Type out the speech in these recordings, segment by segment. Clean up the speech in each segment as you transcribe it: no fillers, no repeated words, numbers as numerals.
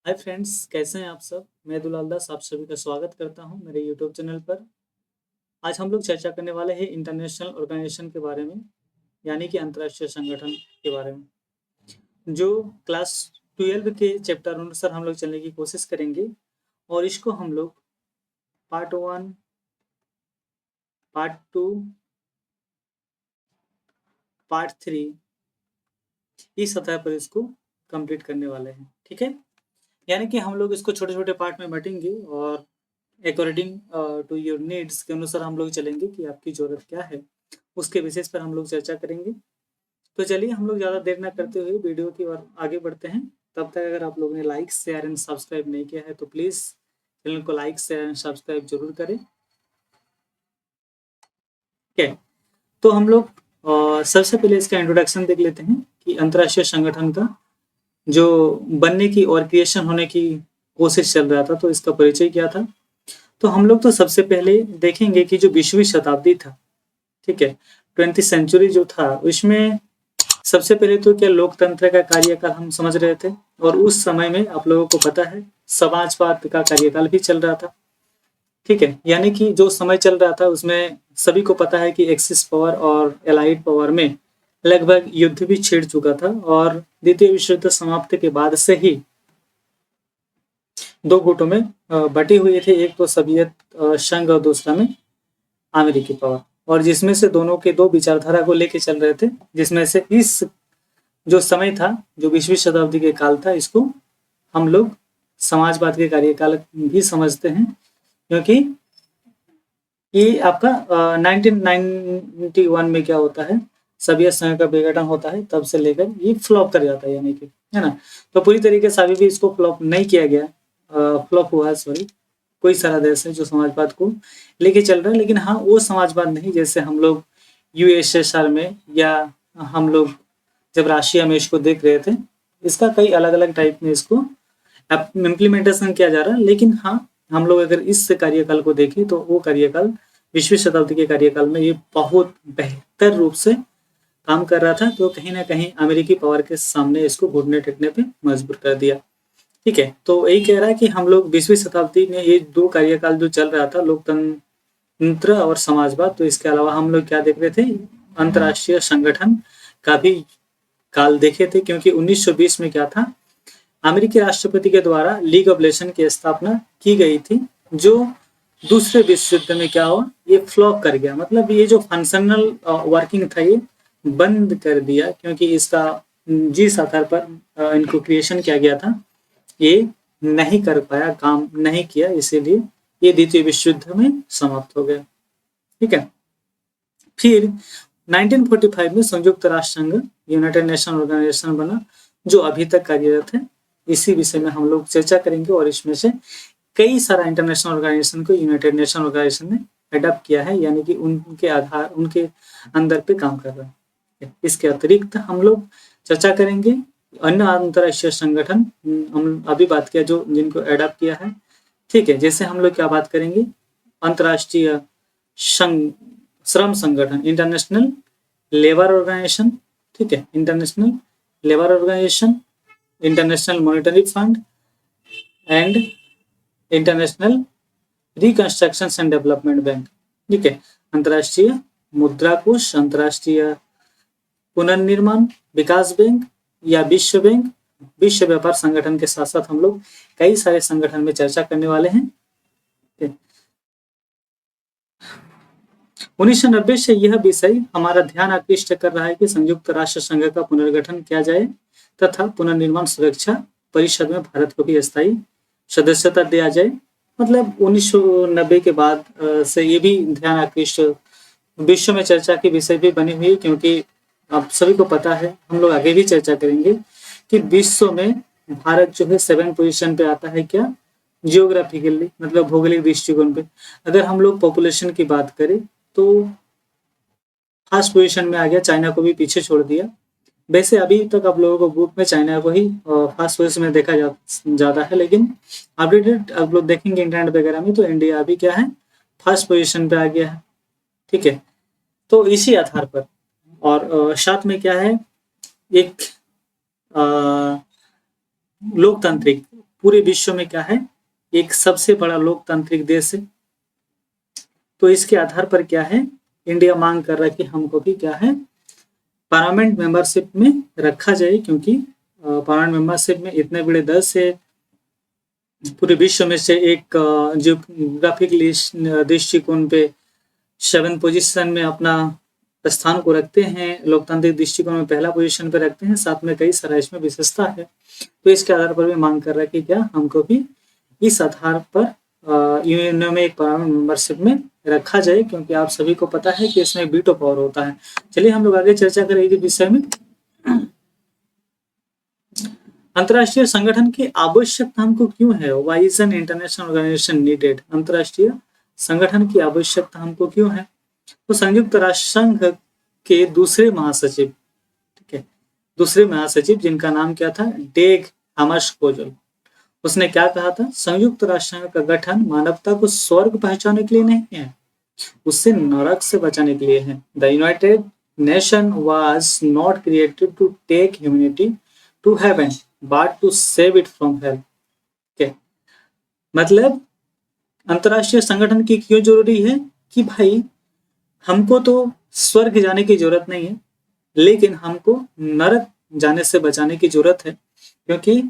Hi friends, कैसे हैं आप सब। मैं दुलाल दास आप सभी का स्वागत करता हूं मेरे यूट्यूब चैनल पर। आज हम लोग चर्चा करने वाले हैं इंटरनेशनल ऑर्गेनाइजेशन के बारे में, यानी कि अंतर्राष्ट्रीय संगठन के बारे में, जो क्लास 12 के चैप्टर अनुसार हम लोग चलने की कोशिश करेंगे। और इसको हम लोग पार्ट 1, पार्ट 2, पार्ट 3 इस सतह पर इसको कंप्लीट करने वाले हैं। ठीक है, यानी कि हम लोग इसको छोटे छोटे पार्ट में बांटेंगे और अकॉर्डिंग टू योर नीड्स के अनुसार हम लोग चलेंगे कि आपकी ज़रूरत क्या है, उसके बेसिस पर हम लोग चर्चा करेंगे। तो चलिए हम लोग ज़्यादा देर ना करते हुए वीडियो की ओर आगे बढ़ते हैं। तब तक अगर आप लोगों ने लाइक शेयर एंड सब्सक्राइब नहीं किया है तो प्लीज़ चैनल को लाइक शेयर एंड सब्सक्राइब जरूर करें। ठीक है, तो हम लोग सबसे पहले इसका इंट्रोडक्शन देख लेते हैं कि अंतर्राष्ट्रीय संगठन का जो बनने की और क्रिएशन होने की कोशिश चल रहा था, तो इसका परिचय क्या था। तो हम लोग तो सबसे पहले देखेंगे कि जो 20वीं शताब्दी था, ठीक है, 20th सेंचुरी जो था, उसमें सबसे पहले तो क्या लोकतंत्र का कार्यकाल हम समझ रहे थे। और उस समय में आप लोगों को पता है समाजवाद का कार्यकाल भी चल रहा था। ठीक है, यानी कि जो समय चल रहा था उसमें सभी को पता है कि एक्सिस पावर और एलाइड पावर में लगभग युद्ध भी छिड़ चुका था। और द्वितीय विश्व युद्ध समाप्ति के बाद से ही दो गुटों में बटी हुई थी, एक तो सोवियत संघ और दूसरा में अमेरिकी पावर। और जिसमें से दोनों के दो विचारधारा को लेके चल रहे थे, जिसमें से इस जो समय था, जो 20वीं शताब्दी के काल था, इसको हम लोग समाजवाद के कार्यकाल भी समझते हैं, क्योंकि ये आपका 1991 में क्या होता है, सोवियत संघ का विघटन होता है, तब से लेकर ये फ्लॉप कर जाता है, यानी कि, है ना। तो पूरी तरीके से अभी भी इसको फ्लॉप नहीं किया गया, फ्लॉप हुआ है, सॉरी। कोई सारा देश है जो समाजवाद को लेके चल रहा है, लेकिन हाँ, वो समाजवाद नहीं जैसे हम लोग यूएसएसआर में, या हम लोग जब रशिया में इसको देख रहे थे। इसका कई अलग अलग टाइप में इसको इम्प्लीमेंटेशन किया जा रहा है। लेकिन हाँ, हम लोग अगर इस कार्यकाल को देखें तो वो कार्यकाल 20वीं शताब्दी के कार्यकाल में ये बहुत बेहतर रूप से काम कर रहा था। तो कहीं ना कहीं अमेरिकी पावर के सामने इसको घुटने टेकने पे मजबूर कर दिया। ठीक है, तो यही कह रहा है कि हम लोग 20वीं शताब्दी में ये दो कार्यकाल जो चल रहा था, लोकतंत्र और समाजवाद, तो इसके अलावा हम लोग क्या देख रहे थे, अंतर्राष्ट्रीय संगठन का भी काल देखे थे। क्योंकि 1920 में क्या था, अमेरिकी राष्ट्रपति के द्वारा लीग ऑफ नेशन की स्थापना की गई थी, जो दूसरे विश्व युद्ध में क्या हुआ, ये फ्लॉप कर गया। मतलब ये जो फंक्शनल वर्किंग था ये बंद कर दिया, क्योंकि इसका जिस आधार पर इनको क्रिएशन किया गया था ये नहीं कर पाया, काम नहीं किया, इसीलिए ये द्वितीय विश्व युद्ध में समाप्त हो गया। ठीक है, फिर 1945 में संयुक्त राष्ट्र संघ, यूनाइटेड नेशन ऑर्गेनाइजेशन बना, जो अभी तक कार्यरत है। इसी विषय में हम लोग चर्चा करेंगे। और इसमें से कई सारा इंटरनेशनल ऑर्गेनाइजेशन को यूनाइटेड नेशन ऑर्गेनाइजेशन ने अडॉप्ट किया है, यानी कि उनके आधार, उनके अंदर पे काम कर रहा है। इसके अतिरिक्त हम लोग चर्चा करेंगे अन्य अंतरराष्ट्रीय संगठन, हम अभी बात किया जो जिनको अडॉप्ट किया है। ठीक है, जैसे हम लोग क्या बात करेंगे, अंतरराष्ट्रीय श्रम संगठन, इंटरनेशनल लेबर ऑर्गेनाइजेशन। ठीक है, International Labour Organisation, International Monetary Fund and International Reconstruction and Development Bank. ठीक है, अंतर्राष्ट्रीय मुद्रा कोष, अंतर्राष्ट्रीय पुनर्निर्माण विकास बैंक या विश्व बैंक, विश्व व्यापार संगठन के साथ साथ हम लोग कई सारे संगठन में चर्चा करने वाले हैं। 1990 से यह विषय हमारा ध्यान आकृष्ट कर रहा है कि संयुक्त राष्ट्र संघ का पुनर्गठन किया जाए तथा पुनर्निर्माण सुरक्षा परिषद में भारत को भी स्थायी सदस्यता दिया जाए। मतलब 1990 के बाद से ये भी ध्यान आकृष्ट विश्व में चर्चा की विषय भी बनी हुई है, क्योंकि आप सभी को पता है, हम लोग आगे भी चर्चा करेंगे कि विश्व में भारत जो है 7th पोजीशन पे आता है। क्या, जियोग्राफिकली, मतलब भौगोलिक दृष्टिकोण पे। अगर हम लोग पॉपुलेशन की बात करें तो फर्स्ट पोजीशन में आ गया, चाइना को भी पीछे छोड़ दिया। वैसे अभी तक आप लोगों को बुक में चाइना को ही फर्स्ट पोजीशन में देखा जाता है, लेकिन अपडेटेड आप लोग देखेंगे इंटरनेट वगैरह में तो इंडिया अभी क्या है, फर्स्ट पोजीशन पे आ गया है। ठीक है, तो इसी आधार पर और साथ में क्या है, एक लोकतांत्रिक पूरे विश्व में क्या है, एक सबसे बड़ा लोकतांत्रिक देश है। तो इसके आधार पर क्या है, इंडिया मांग कर रहा है कि हमको भी क्या है, पार्लियामेंट मेंबरशिप में रखा जाए, क्योंकि पार्लियामेंट मेंबरशिप में इतने बड़े देश से पूरे विश्व में से एक जियोग्राफिक दृष्टिकोण पे 7 पोजीशन में अपना स्थान को रखते हैं, लोकतांत्रिक दृष्टिकोण में पहला पोजीशन पे रखते हैं, साथ में कई सारा इसमें विशेषता है। तो इसके आधार पर भी मांग कर रहा है कि क्या हमको भी इस आधार पर यूएनओ में एक पार्लियामेंट मेंबरशिप में रखा जाए, क्योंकि आप सभी को पता है कि इसमें वीटो पावर होता है। चलिए हम लोग आगे चर्चा करेंगे विषय में। अंतर्राष्ट्रीय संगठन की आवश्यकता हमको क्यों है, why is an international organisation needed, अंतर्राष्ट्रीय संगठन की आवश्यकता हमको क्यों है। तो संयुक्त राष्ट्र संघ के दूसरे महासचिव, ठीक है, दूसरे महासचिव जिनका नाम क्या था, डेग हामर्सकोज़ल, उसने क्या कहा था, संयुक्त राष्ट्र संघ का गठन मानवता को स्वर्ग पहुंचाने के लिए नहीं है, उससे नरक से बचाने के लिए है। The United Nation was not created to take humanity to heaven but to save it from hell. मतलब अंतरराष्ट्रीय संगठन की क्यों जरूरी है कि भाई हमको तो स्वर्ग जाने की जरूरत नहीं है, लेकिन हमको नरक जाने से बचाने की जरूरत है, क्योंकि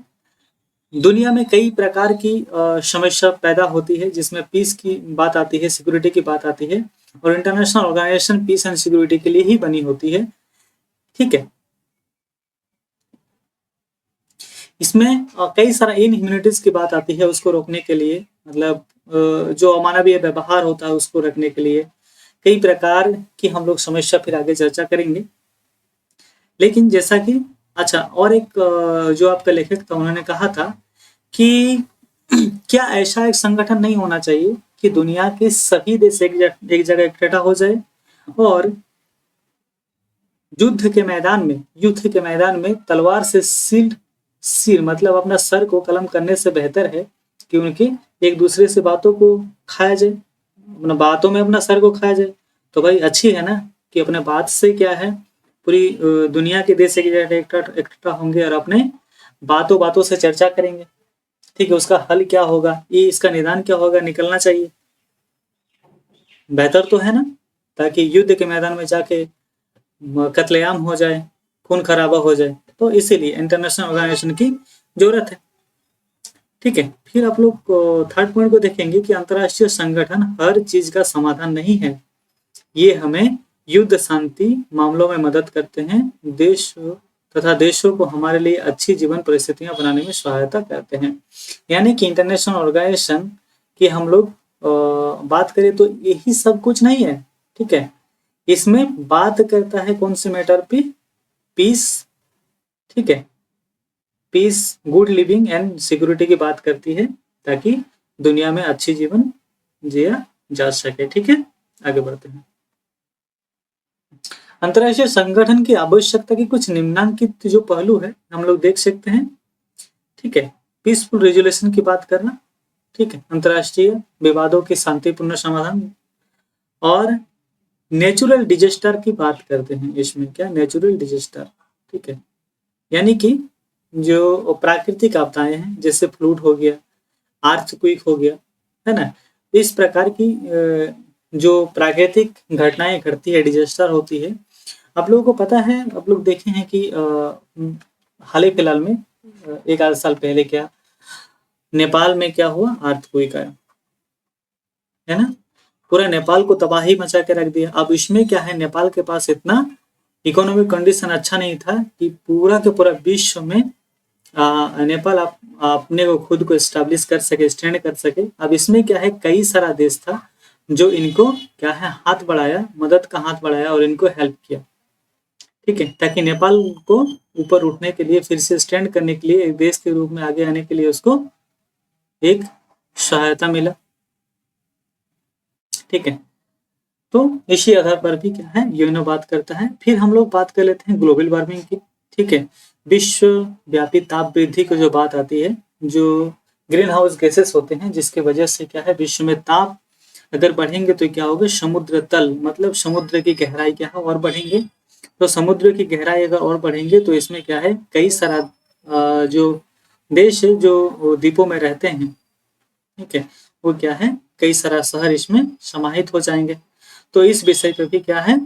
दुनिया में कई प्रकार की समस्या पैदा होती है, जिसमें पीस की बात आती है, सिक्योरिटी की बात आती है, और international organisation peace and security के लिए ही बनी होती है। ठीक है, इसमें कई सारा इनह्यूमैनिटीज की बात आती है, उसको रोकने के लिए, मतलब जो अमानवीय व्यवहार होता है उसको रखने के लिए कई प्रकार की हम लोग समस्या फिर आगे चर्चा करेंगे। लेकिन जैसा कि अच्छा, और एक जो आपका लेखक था उन्होंने कहा था कि क्या ऐसा एक संगठन नहीं होना चाहिए कि दुनिया के सभी देश एक जगह इकट्ठा हो जाए और युद्ध के मैदान में तलवार से सिर मतलब अपना सर को कलम करने से बेहतर है कि उनकी एक दूसरे से बातों को खाया जाए, अपना बातों में अपना सर को खाया जाए। तो भाई अच्छी है ना कि अपने बात से क्या है, पूरी दुनिया के देश एक जगह इकट्ठा होंगे और अपने बातों से चर्चा करेंगे। ठीक है, उसका हल क्या होगा, ये इसका निदान क्या होगा, निकलना चाहिए, बेहतर तो है ना, ताकि युद्ध के मैदान में जाके कत्लेआम हो जाए, खून खराबा हो जाए। तो इसीलिए इंटरनेशनल ऑर्गेनाइजेशन की जरूरत है। ठीक है, फिर आप लोग थर्ड पॉइंट को देखेंगे कि अंतरराष्ट्रीय संगठन हर चीज का समाधान नहीं है, ये हमें युद्ध शांति मामलों में मदद करते हैं, देश तथा देशों को हमारे लिए अच्छी जीवन परिस्थितियां बनाने में सहायता करते हैं। यानी कि इंटरनेशनल ऑर्गेनाइजेशन की हम लोग बात करें तो यही सब कुछ नहीं है। ठीक है, इसमें बात करता है कौन से मैटर पे, पीस, ठीक है, peace, good living and security की बात करती है, ताकि दुनिया में अच्छी जीवन जिया जा सके। ठीक है, आगे बढ़ते हैं। अंतरराष्ट्रीय संगठन की आवश्यकता की कुछ निम्नांकित जो पहलू है हम लोग देख सकते हैं। ठीक है, पीसफुल रेजोल्यूशन की बात करना, ठीक है, अंतरराष्ट्रीय विवादों के शांतिपूर्ण समाधान, और नेचुरल डिजास्टर की बात करते हैं। इसमें क्या, नेचुरल डिजास्टर, ठीक है, यानी कि जो प्राकृतिक आपदाएं हैं, जैसे फ्लूड हो गया, अर्थक्वेक हो गया, है ना, इस प्रकार की जो प्राकृतिक घटनाएं घटती है, डिजास्टर होती है। आप लोगों को पता है, आप लोग देखे हैं कि हाल ही फिलहाल में एक आध साल पहले क्या नेपाल में क्या हुआ, अर्थक्वेक आया, है ना, पूरा नेपाल को तबाही मचा के रख दिया। अब इसमें क्या है, नेपाल के पास इतना इकोनॉमिक कंडीशन अच्छा नहीं था कि पूरा के पूरा विश्व में नेपाल अपने को खुद को एस्टेब्लिश कर सके, स्टैंड कर सके। अब इसमें क्या है, कई सारा देश था जो इनको क्या है, हाथ बढ़ाया, मदद का हाथ बढ़ाया और इनको हेल्प किया। ठीक है, ताकि नेपाल को ऊपर उठने के लिए, फिर से स्टैंड करने के लिए, एक देश के रूप में आगे आने के लिए उसको एक सहायता मिला। ठीक है, तो इसी आधार पर भी क्या है, यूएनओ बात करता है। फिर हम लोग बात कर लेते हैं ग्लोबल वार्मिंग की। ठीक है, विश्व व्यापी ताप वृद्धि की जो बात आती है, जो ग्रीन हाउस गैसेस होते हैं, जिसके वजह से क्या है, विश्व में ताप अगर बढ़ेंगे तो क्या होगा, समुद्र तल मतलब समुद्र की गहराई क्या है, और बढ़ेंगे। तो समुद्र की गहराई अगर और बढ़ेंगे तो इसमें क्या है, कई सारा जो देश है जो द्वीपों में रहते हैं, ठीक है, वो क्या है, कई सारा शहर इसमें समाहित हो जाएंगे। तो इस विषय पर भी क्या है,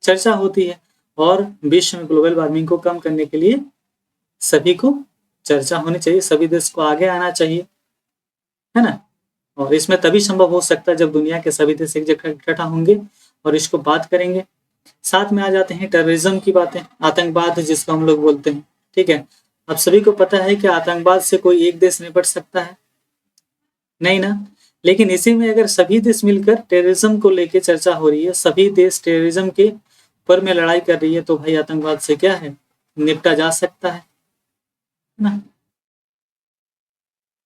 चर्चा होती है। और विश्व में ग्लोबल वार्मिंग को कम करने के लिए सभी को चर्चा होनी चाहिए, सभी देश को आगे आना चाहिए, है ना। और इसमें तभी संभव हो सकता है जब दुनिया के सभी देश एक जगह इकट्ठा होंगे और इसको बात करेंगे। साथ में आ जाते हैं टेररिज्म की बातें, आतंकवाद जिसको हम लोग बोलते हैं, ठीक है। अब सभी को पता है कि आतंकवाद से कोई एक देश निपट सकता है नहीं ना, लेकिन इसी में अगर सभी देश मिलकर टेररिज्म को लेकर चर्चा हो रही है, सभी देश टेररिज्म के पर में लड़ाई कर रही है, तो भाई आतंकवाद से क्या है, निपटा जा सकता है ना।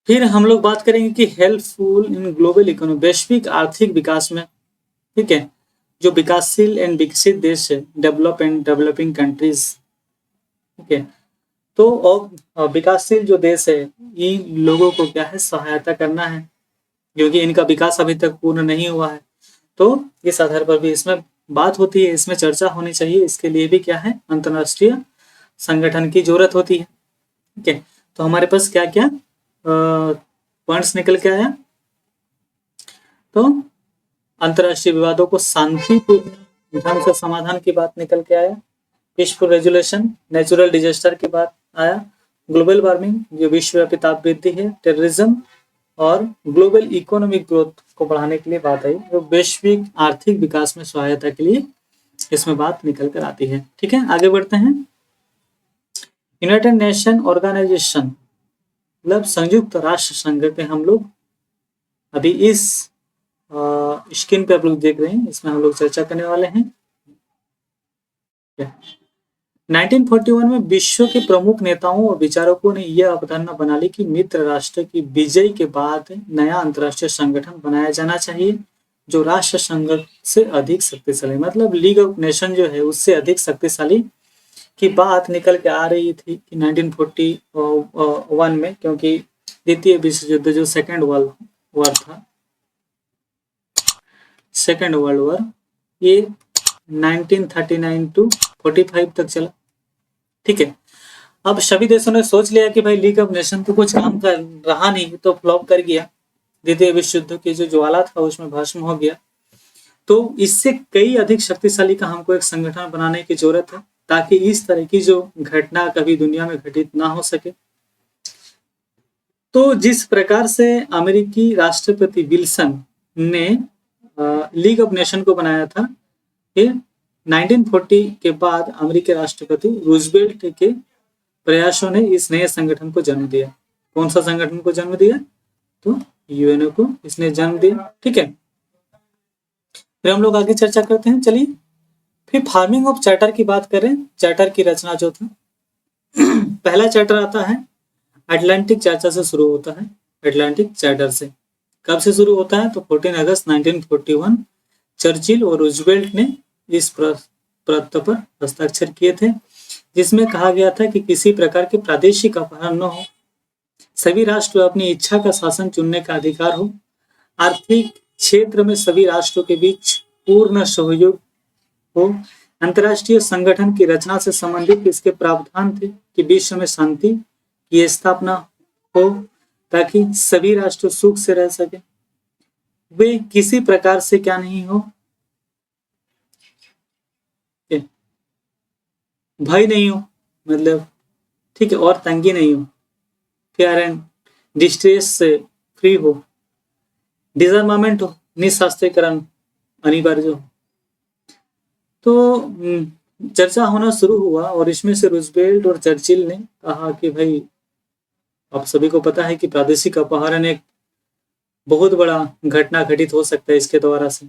फिर हम लोग बात करेंगे कि हेल्पफुल इन ग्लोबल इकोनॉमी, वैश्विक आर्थिक विकास में, ठीक है, जो विकासशील एंड विकसित देश है, डेवलप एंड डेवलपिंग कंट्रीज, ठीक है। तो और विकासशील जो देश है, इन लोगों को क्या है, सहायता करना है, क्योंकि इनका विकास अभी तक पूर्ण नहीं हुआ है। तो इस आधार पर भी इसमें बात होती है, इसमें चर्चा होनी चाहिए। इसके लिए भी क्या है, अंतरराष्ट्रीय संगठन की जरूरत होती है, ठीक है। तो हमारे पास क्या क्या पॉइंट्स निकल के आया, तो अंतरराष्ट्रीय विवादों को शांतिपूर्ण ढंग से समाधान की बात निकल के आया, पीसफुल रेजुलेशन, नेचुरल डिजास्टर की बात आया, ग्लोबल वार्मिंग जो विश्वव्यापी ताप वृद्धि है, टेररिज्म और ग्लोबल इकोनॉमिक ग्रोथ को बढ़ाने के लिए बात आई, जो वैश्विक आर्थिक विकास में सहायता के लिए इसमें बात निकल कर आती है, ठीक है। आगे बढ़ते हैं। यूनाइटेड नेशन ऑर्गेनाइजेशन मतलब संयुक्त राष्ट्र संघ के हम लोग अभी इस स्क्रीन पे आप लोग देख रहे हैं, इसमें हम लोग चर्चा करने वाले हैं। 1941 में विश्व के प्रमुख नेताओं और विचारकों ने यह अवधारणा बना ली कि मित्र राष्ट्र की विजय के बाद नया अंतरराष्ट्रीय संगठन बनाया जाना चाहिए जो राष्ट्र संघ से अधिक शक्तिशाली, मतलब लीग ऑफ नेशन जो है उससे अधिक शक्तिशाली की बात निकल के आ रही थी कि 1941 में, क्योंकि द्वितीय विश्व युद्ध जो सेकेंड वर्ल्ड वॉर था, सेकेंड वर्ल्ड वॉर, ये 1939 टू 45 तक चला, ठीक है। अब सभी देशों ने सोच लिया कि भाई लीग ऑफ नेशन तो कुछ काम कर रहा नहीं, तो फ्लॉप कर गया, द्वितीय विश्व युद्ध की जो ज्वाला था उसमें भस्म हो गया। तो इससे कई अधिक शक्तिशाली का हमको एक संगठन बनाने की जरूरत है, ताकि इस तरह की जो घटना कभी दुनिया में घटित ना हो सके। तो जिस प्रकार से अमेरिकी राष्ट्रपति विल्सन ने लीग ऑफ नेशन को बनाया था, फिर 1940 के बाद अमेरिकी राष्ट्रपति रूजवेल्ट के प्रयासों ने इस नए संगठन को जन्म दिया। कौन सा संगठन को जन्म दिया? तो यूएनओ को इसने जन्म दिया, ठीक है। फिर हम लोग आगे चर्चा करते हैं, चलिए। फिर फार्मिंग ऑफ चार्टर की बात करें, चार्टर की रचना जो था पहला चार्टर आता है अटलांटिक चार्टर से शुरू होता है, अटलांटिक चार्टर से कब से शुरू होता है? तो 14 अगस्त 1941 चर्चिल और रूजवेल्ट ने इस प्रस्ताव पर हस्ताक्षर किए थे, जिसमें कहा गया था कि किसी प्रकार के प्रादेशिक अपहरण न हो, सभी राष्ट्र अपनी इच्छा का शासन चुनने का अधिकार हो, आर्थिक क्षेत्र में सभी राष्ट्रों के बीच पूर्ण सहयोग हो, अंतर्राष्ट्रीय संगठन की रचना से संबंधित इसके प्रावधान थे कि विश्व में शांति की स्थापना हो ताकि सभी राष्ट्र सुख से रह सके, वे किसी प्रकार से क्या नहीं हो, भय नहीं हो, मतलब ठीक है, और तंगी नहीं हो, फेयर एंड डिस्ट्रेस से फ्री हो, डिसआर्मामेंट हो, निशस्त्रीकरण अनिवार्य हो। तो चर्चा होना शुरू हुआ और इसमें से रूजवेल्ट और चर्चिल ने कहा कि भाई आप सभी को पता है कि प्रादेशिक अपहरण एक बहुत बड़ा घटना घटित हो सकता है, इसके द्वारा से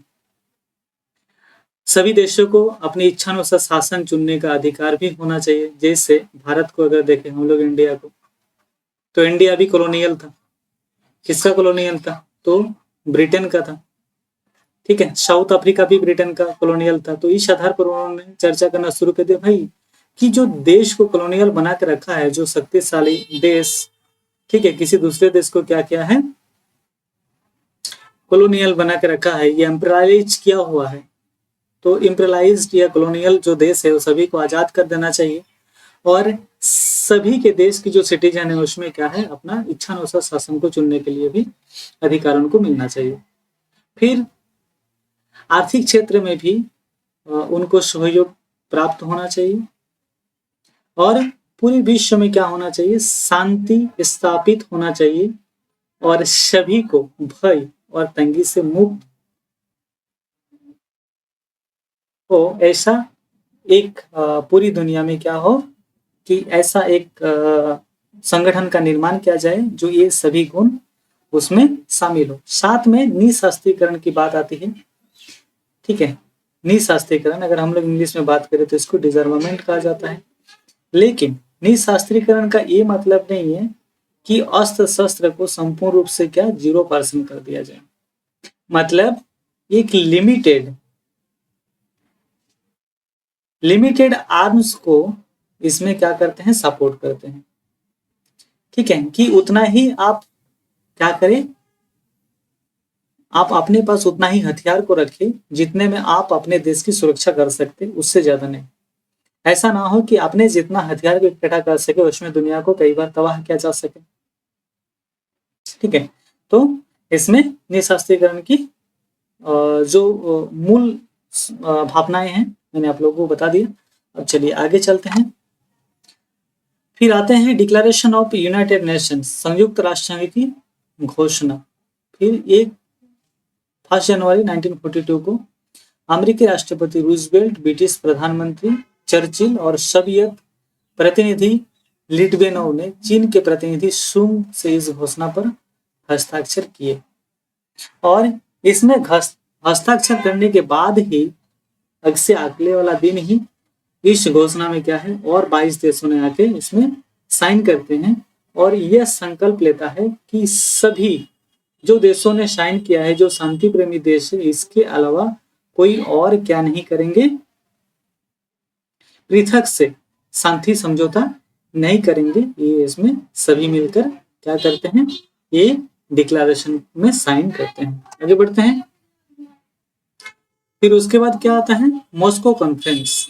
सभी देशों को अपनी इच्छा अनुसार शासन चुनने का अधिकार भी होना चाहिए। जैसे भारत को अगर देखें हम लोग, इंडिया को, तो इंडिया भी कॉलोनियल था। किसका कॉलोनियल था? तो ब्रिटेन का था, ठीक है। साउथ अफ्रीका भी ब्रिटेन का कॉलोनियल था। तो इस आधार पर उन्होंने चर्चा करना शुरू कर दिया भाई कि जो देश को कॉलोनियल बना के रखा है, जो शक्तिशाली देश, ठीक है, किसी दूसरे देश को क्या क्या है, कॉलोनियल बना के रखा है, ये एम्पराइज किया हुआ है। तो इम्परलाइज्ड या कॉलोनियल जो देश है वो सभी को आजाद कर देना चाहिए और सभी के देश की जो सिटीजन है उसमें क्या है, अपना इच्छा अनुसार शासन को चुनने के लिए भी अधिकार उनको मिलना चाहिए। फिर आर्थिक क्षेत्र में भी उनको सहयोग प्राप्त होना चाहिए और पूरे विश्व में क्या होना चाहिए, शांति स्थापित होना चाहिए और सभी को भय और तंगी से मुक्त हो, ऐसा एक पूरी दुनिया में क्या हो कि ऐसा एक संगठन का निर्माण किया जाए जो ये सभी गुण उसमें शामिल हो। साथ में निःशस्त्रीकरण की बात आती है, ठीक है। निःशस्त्रीकरण अगर हम लोग इंग्लिश में बात करें तो इसको डिसआर्मामेंट कहा जाता है, लेकिन निःशस्त्रीकरण का ये मतलब नहीं है कि अस्त्र शस्त्र को संपूर्ण रूप से क्या 0% कर दिया जाए। मतलब एक लिमिटेड आर्म्स को इसमें क्या करते हैं, सपोर्ट करते हैं, ठीक है, कि उतना ही आप क्या करें, आप अपने पास उतना ही हथियार को रखें जितने में आप अपने देश की सुरक्षा कर सकते, उससे ज्यादा नहीं। ऐसा ना हो कि आपने जितना हथियार को इकट्ठा कर सके उसमें दुनिया को कई बार तबाह किया जा सके, ठीक है। तो इसमें निःशस्त्रीकरण की जो मूल भावनाएं हैं मैंने आप लोगों को बता दिया। अब चलिए आगे चलते हैं। फिर आते हैं डिक्लेरेशन ऑफ यूनाइटेड नेशंस, संयुक्त राष्ट्र संघ की घोषणा। फिर 1 जनवरी 1942 को अमेरिकी राष्ट्रपति रूजवेल्ट, ब्रिटिश प्रधानमंत्री चर्चिल और सोवियत प्रतिनिधि लिटवेनोव ने चीन के प्रतिनिधि सुंग से इस घोषणा पर हस्ताक्षर किए और इसमें हस्ताक्षर करने के बाद ही अगले अगले वाला दिन ही इस घोषणा में क्या है और 22 देशों ने आके इसमें साइन करते हैं और यह संकल्प लेता है कि सभी जो देशों ने साइन किया है, जो शांति प्रेमी देश है, इसके अलावा कोई और क्या नहीं करेंगे, पृथक से शांति समझौता नहीं करेंगे। ये इसमें सभी मिलकर क्या करते हैं, ये डिक्लेरेशन में साइन करते हैं। आगे बढ़ते हैं। फिर उसके बाद क्या आता है, मॉस्को कॉन्फ्रेंस,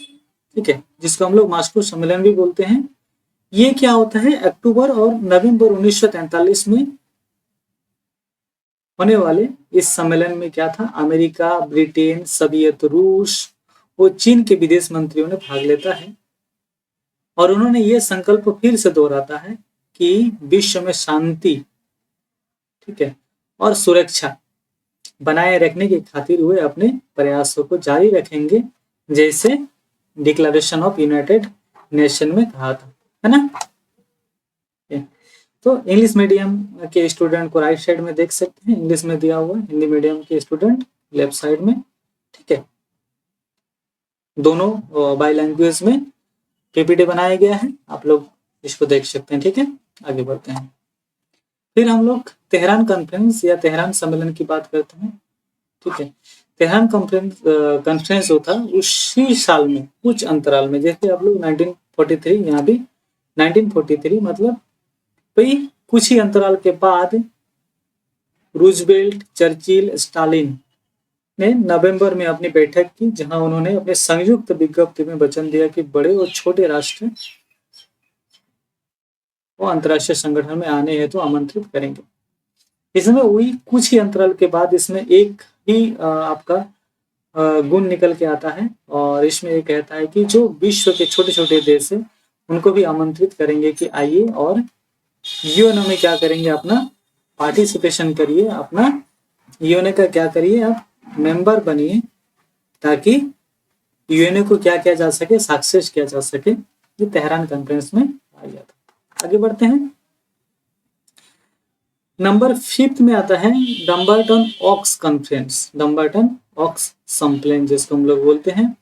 ठीक है, जिसको हम लोग मॉस्को सम्मेलन भी बोलते हैं। ये क्या होता है, अक्टूबर और नवंबर 1943 में होने वाले इस सम्मेलन में क्या था, अमेरिका, ब्रिटेन, सोवियत रूस और चीन के विदेश मंत्रियों ने भाग लेता है और उन्होंने ये संकल्प फिर से दोहराता है कि विश्व में शांति, ठीक है, और सुरक्षा बनाए रखने की खातिर वे अपने प्रयासों को जारी रखेंगे, जैसे डिक्लेरेशन ऑफ यूनाइटेड नेशन में कहा था, है ना। तो इंग्लिश मीडियम के स्टूडेंट को राइट साइड में देख सकते हैं, इंग्लिश में दिया हुआ, हिंदी मीडियम के स्टूडेंट लेफ्ट साइड में, ठीक है। दोनों बाई लैंग्वेज में पीपीटी बनाया गया है, आप लोग इसको देख सकते हैं, ठीक है। आगे बढ़ते हैं। फिर हम लोग तेहरान कॉन्फ्रेंस या तेहरान सम्मेलन की बात करते हैं, ठीक है। तेहरान कॉन्फ्रेंस जो था उसी साल में कुछ अंतराल में, जैसे आप लोग 1943, यहाँ भी 1943 मतलब भाई कुछ ही अंतराल के बाद रूजवेल्ट, चर्चिल, स्टालिन ने नवंबर में अपनी बैठक की, जहां उन्होंने अपने संयुक्त विज्ञप्ति में वचन दिया कि बड़े और छोटे राष्ट्र वो अंतर्राष्ट्रीय संगठन में आने हेतु आमंत्रित करेंगे। इसमें वही कुछ ही अंतराल के बाद इसमें एक ही आपका गुण निकल के आता है और इसमें ये कहता है कि जो विश्व के छोटे छोटे देश है उनको भी आमंत्रित करेंगे कि आइए और यूएनओ में क्या करेंगे, अपना पार्टिसिपेशन करिए, अपना यूएनओ का क्या करिए, आप मेंबर बनिए, ताकि यूएनओ को क्या किया जा सके, सक्सेस किया जा सके। ये तेहरान कॉन्फ्रेंस में आ गया था। आगे बढ़ते हैं। नंबर 5 में आता है डम्बरटन ऑक्स कॉन्फ्रेंस, डम्बरटन ऑक्स सम्मेलन जिसको हम लोग बोलते हैं।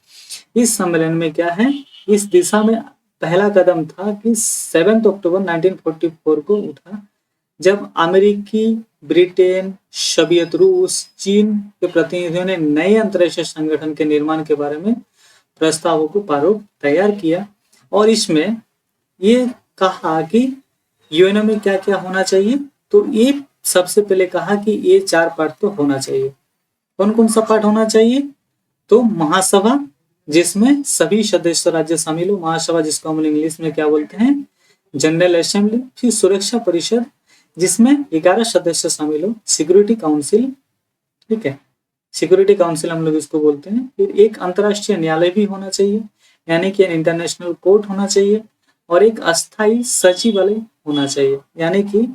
इस सम्मेलन में क्या है, इस दिशा में पहला कदम था कि 7 अक्टूबर 1944 को उठा, जब अमेरिकी, ब्रिटेन, सोवियत रूस, चीन के प्रतिनिधियों ने नए अंतर्राष्ट्रीय संगठन के निर्माण के बारे में प्रस्तावों को प्रारूप तैयार किया और इसमें ये कहा कि यूएनओ में क्या क्या होना चाहिए। तो ये सबसे पहले कहा कि ये 4 पार्ट तो होना चाहिए। कौन कौन सा पार्ट होना चाहिए, तो महासभा जिसमें सभी सदस्य राज्य शामिल हो, महासभा जिसको हम इंग्लिश में क्या बोलते हैं, जनरल असेंबली, फिर सुरक्षा परिषद जिसमें 11 सदस्य शामिल हो, सिक्योरिटी काउंसिल, ठीक है, सिक्योरिटी काउंसिल हम लोग इसको बोलते हैं। फिर एक अंतर्राष्ट्रीय न्यायालय भी होना चाहिए, यानी कि इंटरनेशनल कोर्ट होना चाहिए, और एक अस्थायी सचिवालय होना चाहिए, यानी कि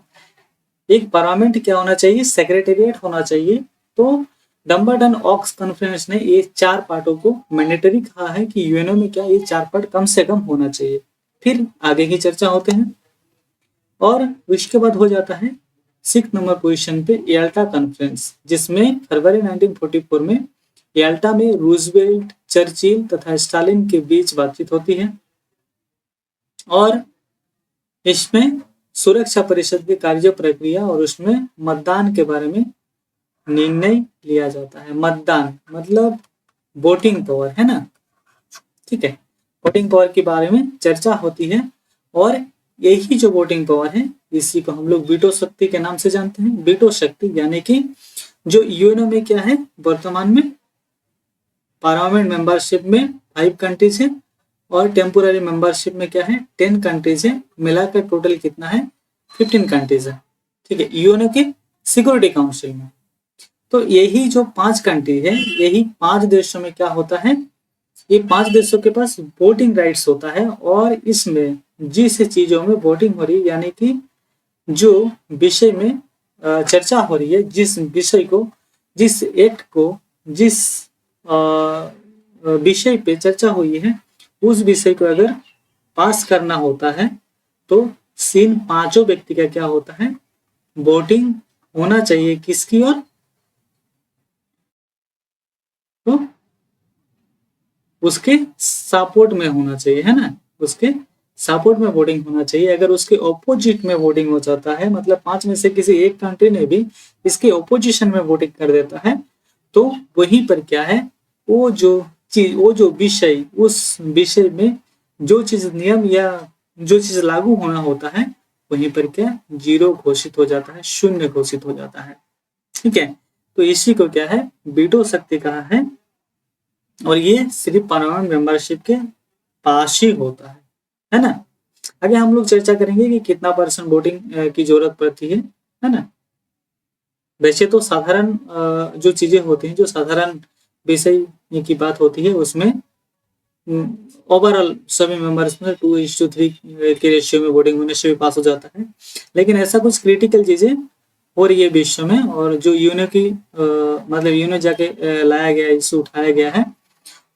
एक पार्लियामेंट क्या होना चाहिए, सेक्रेटेरिएट होना चाहिए। तो डम्बलडन ऑक्स कॉन्फ्रेंस ने ये 4 पार्टों को मैंडेटरी कहा है कि यूएनओ में क्या ये 4 पार्ट कम से कम होना चाहिए। फिर आगे की चर्चा होते हैं, और इसके बाद हो जाता है 6 नंबर पोजीशन पे याल्टा कॉन्फ्रेंस, जिसमें फरवरी 1944 में याल्टा में रूजवेल्ट, चर्चिल तथा स्टालिन के बीच बातचीत होती है, और इसमें सुरक्षा परिषद की कार्य प्रक्रिया और उसमें मतदान के बारे में निर्णय लिया जाता है। मतदान मतलब वोटिंग पावर, है ना, ठीक है, वोटिंग पावर के बारे में चर्चा होती है। और यही जो वोटिंग पावर है इसी को हम लोग वीटो शक्ति के नाम से जानते हैं। वीटो शक्ति यानी कि जो यूएनओ में क्या है, वर्तमान में पार्लियामेंट मेंबरशिप में 5 कंट्रीज है, और टेम्पोररी मेंबरशिप में क्या है 10 कंट्रीज है, मिलाकर टोटल कितना है 15 कंट्रीज है, ठीक है, यूएनओ के सिक्योरिटी काउंसिल में। तो यही जो 5 कंट्री है, यही 5 देशों में क्या होता है, ये 5 देशों के पास वोटिंग राइट्स होता है, और इसमें जिस चीजों में वोटिंग हो रही है, यानी कि जो विषय में चर्चा हो रही है, जिस विषय को, जिस एक्ट को, जिस विषय पे चर्चा हुई है, उस विषय को अगर पास करना होता है तो इन 5 व्यक्ति का क्या होता है, वोटिंग होना चाहिए किसकी ओर, तो उसके सपोर्ट में होना चाहिए, है ना, उसके सपोर्ट में वोटिंग होना चाहिए। अगर उसके ऑपोजिट में वोटिंग हो जाता है, मतलब 5 में से किसी एक कंट्री ने भी इसके ऑपोजिशन में वोटिंग कर देता है, तो वहीं पर क्या है, वो जो चीज, वो जो विषय, उस विषय में जो चीज नियम या जो चीज लागू होना होता है, वहीं पर क्या 0 घोषित हो जाता है, 0 घोषित हो जाता है, ठीक है। तो इसी को क्या है, वीटो शक्ति कहा है, और ये सिर्फ पार्लियामेंट मेंबरशिप के पास ही होता है ना। आगे हम लोग चर्चा करेंगे कि कितना परसेंट वोटिंग की जरूरत पड़ती है ना। वैसे तो साधारण जो चीजें होती हैं, जो साधारण विषय की बात होती है, उसमें ओवरऑल सभी मेंबर्स में 2:3 के रेशियो में वोटिंग होने से भी पास हो जाता है। लेकिन ऐसा कुछ क्रिटिकल चीजें हो रही है विश्व में, और जो यूएनओ की मतलब यूएनओ जाके लाया गया, इशू उठाया गया है,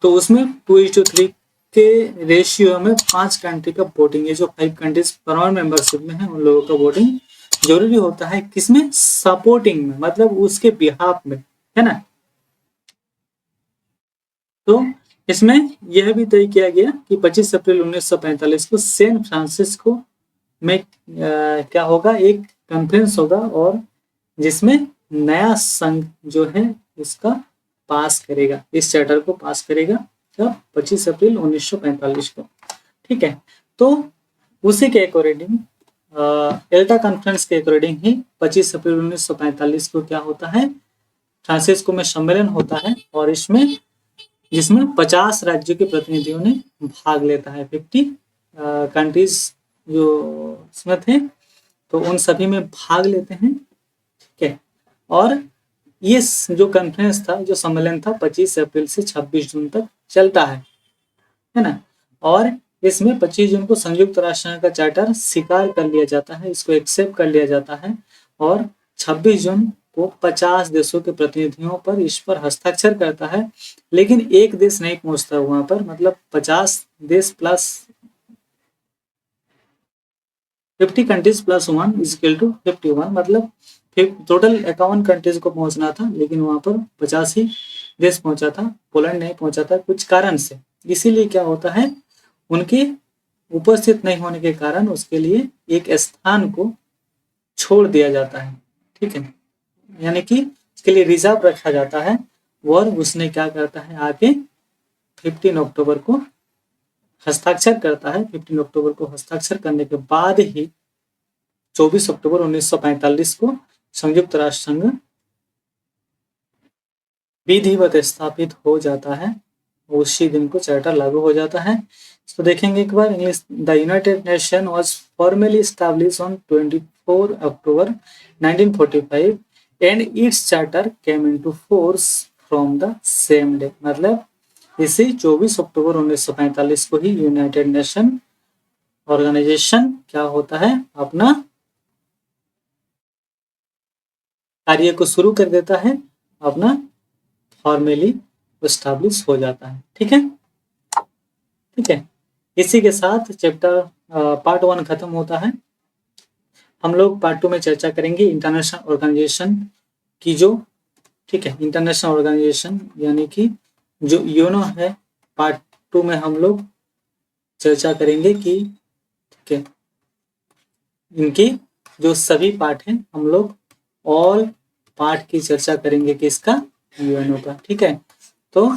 तो उसमें 2:3 के रेशियो में 5 कंट्री का वोटिंग है। जो 5 कंट्रीज परमानेंट मेंबरशिप में है, उन लोगों का वोटिंग जरूरी होता है, किसमें, सपोर्टिंग में, मतलब उसके बिहाफ में, है ना। तो इसमें यह भी तय किया गया कि 25 अप्रैल 1945 को सैन फ्रांसिस्को में क्या होगा, एक कॉन्फ्रेंस होगा, और जिसमें नया संघ जो है उसका पास करेगा, इस चार्टर को पास करेगा, कब, 25 अप्रैल 1945 को, ठीक है। तो उसी के अकॉर्डिंग एल्टा कॉन्फ्रेंस के अकॉर्डिंग ही 25 अप्रैल 1945 को क्या होता है, फ्रांसिस्को में सम्मेलन होता है, और इसमें जिसमें 50 राज्यों के प्रतिनिधियों ने भाग लेता है। 50 कंट्रीज जो इसमें थे, तो उन सभी में भाग लेते हैं, ठीक है। और ये जो कॉन्फ्रेंस था, जो सम्मेलन था, 25 अप्रैल से 26 जून तक चलता है ना। और इसमें 25 जून को संयुक्त राष्ट्र संघ का चार्टर स्वीकार कर लिया जाता है, इसको एक्सेप्ट कर लिया जाता है, और 26 जून को 50 देशों के प्रतिनिधियों पर इस पर हस्ताक्षर करता है। लेकिन एक देश नहीं पहुंचता वहां पर, मतलब 50 देश plus 50 countries plus 1 is equal to 51, मतलब टोटल 51 कंट्रीज को पहुंचना था, लेकिन वहां पर 50 ही देश पहुंचा था, पोलैंड नहीं पहुंचा था कुछ कारण से। इसीलिए क्या होता है, उनके उपस्थित नहीं होने के कारण उसके लिए एक स्थान को छोड़ दिया जाता है, ठीक है, यानी कि उसके लिए रिजर्व रखा जाता है। और उसने क्या करता है, आके 15 अक्टूबर को हस्ताक्षर करता है। 15 अक्टूबर को हस्ताक्षर करने के बाद ही 24 अक्टूबर 1945 को संयुक्त राष्ट्र संघ विधिवत स्थापित हो जाता है, उसी दिन को चार्टर लागू हो जाता है। तो देखेंगे एक बार English. The United Nation was formally established on 24 October 1945 and its charter came into force from the same day. मतलब इसी 24 अक्टूबर 1945 को ही यूनाइटेड नेशन ऑर्गेनाइजेशन क्या होता है, अपना कार्य को शुरू कर देता है, अपना फॉर्मली एस्टैब्लिश हो जाता है। ठीक है, ठीक है। इसी के साथ चैप्टर पार्ट 1 खत्म होता है। हम लोग पार्ट 2 में चर्चा करेंगे इंटरनेशनल ऑर्गेनाइजेशन की जो, ठीक है, इंटरनेशनल ऑर्गेनाइजेशन यानी कि जो यूनो है। पार्ट 2 में हम लोग चर्चा करेंगे कि, ठीक है, इनकी जो सभी पार्ट हैं हम लोग ऑल पार्ट की चर्चा करेंगे किसका, यूएनओ का। ठीक है, तो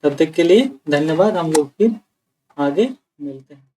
तब तक के लिए धन्यवाद। हम लोग फिर आगे मिलते हैं।